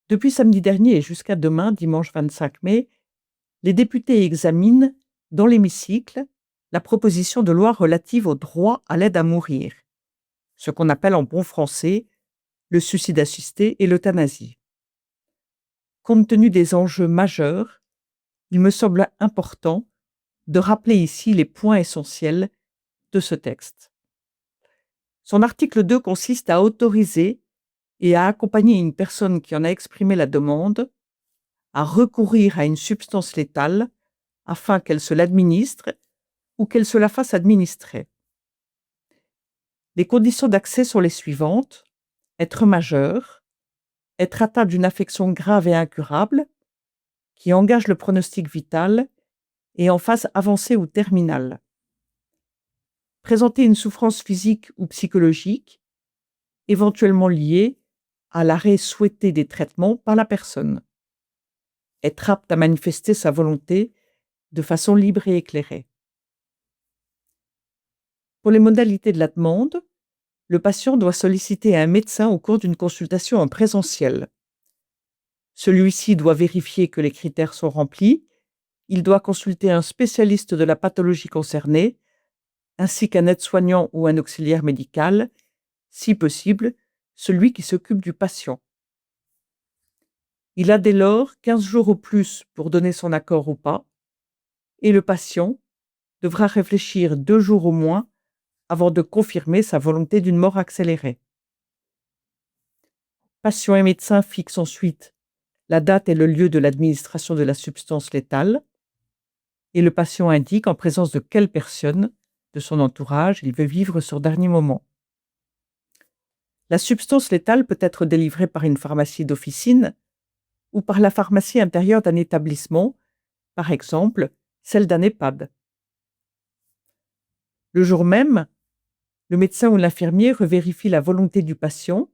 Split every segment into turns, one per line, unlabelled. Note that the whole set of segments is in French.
Depuis samedi dernier et jusqu'à demain, dimanche 25 mai, les députés examinent, dans l'hémicycle, la proposition de loi relative au droit à l'aide à mourir, ce qu'on appelle en bon français le suicide assisté et l'euthanasie. Compte tenu des enjeux majeurs, il me semble important de rappeler ici les points essentiels de ce texte. Son article 2 consiste à autoriser et à accompagner une personne qui en a exprimé la demande à recourir à une substance létale afin qu'elle se l'administre ou qu'elle se la fasse administrer. Les conditions d'accès sont les suivantes: être majeur, être atteint d'une affection grave et incurable qui engage le pronostic vital et en phase avancée ou terminale, présenter une souffrance physique ou psychologique, éventuellement liée à l'arrêt souhaité des traitements par la personne, être apte à manifester sa volonté de façon libre et éclairée. Pour les modalités de la demande, le patient doit solliciter un médecin au cours d'une consultation en présentiel. Celui-ci doit vérifier que les critères sont remplis. Il doit consulter un spécialiste de la pathologie concernée, ainsi qu'un aide-soignant ou un auxiliaire médical, si possible, celui qui s'occupe du patient. Il a dès lors 15 jours au plus pour donner son accord ou pas, et le patient devra réfléchir 2 jours au moins avant de confirmer sa volonté d'une mort accélérée. Patient et médecin fixent ensuite la date et le lieu de l'administration de la substance létale, et le patient indique en présence de quelle personne de son entourage il veut vivre son dernier moment. La substance létale peut être délivrée par une pharmacie d'officine ou par la pharmacie intérieure d'un établissement, par exemple celle d'un EHPAD. Le jour même, le médecin ou l'infirmier revérifie la volonté du patient,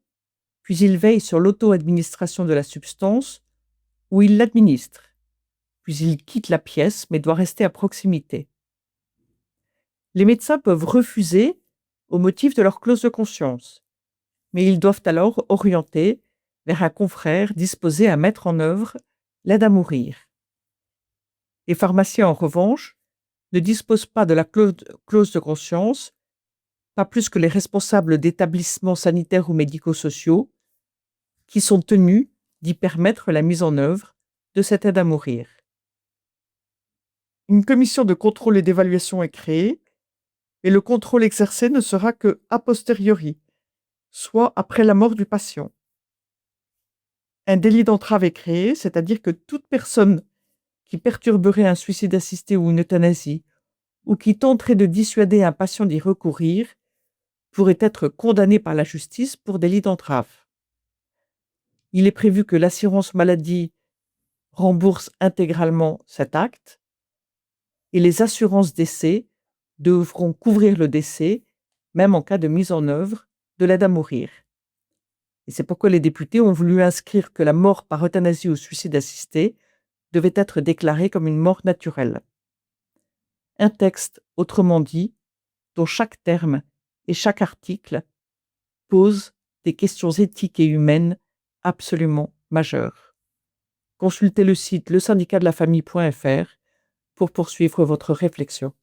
puis il veille sur l'auto-administration de la substance ou il l'administre, puis il quitte la pièce mais doit rester à proximité. Les médecins peuvent refuser au motif de leur clause de conscience, mais ils doivent alors orienter vers un confrère disposé à mettre en œuvre l'aide à mourir. Les pharmaciens, en revanche, ne disposent pas de la clause de conscience, pas plus que les responsables d'établissements sanitaires ou médico-sociaux, qui sont tenus d'y permettre la mise en œuvre de cette aide à mourir. Une commission de contrôle et d'évaluation est créée, et le contrôle exercé ne sera que a posteriori, soit après la mort du patient. Un délit d'entrave est créé, c'est-à-dire que toute personne qui perturberait un suicide assisté ou une euthanasie, ou qui tenterait de dissuader un patient d'y recourir, pourrait être condamnée par la justice pour délit d'entrave. Il est prévu que l'assurance maladie rembourse intégralement cet acte, et les assurances décès devront couvrir le décès, même en cas de mise en œuvre de l'aide à mourir. Et c'est pourquoi les députés ont voulu inscrire que la mort par euthanasie ou suicide assisté devait être déclarée comme une mort naturelle. Un texte, autrement dit, dont chaque terme et chaque article pose des questions éthiques et humaines absolument majeures. Consultez le site lesyndicatdelafamille.fr pour poursuivre votre réflexion.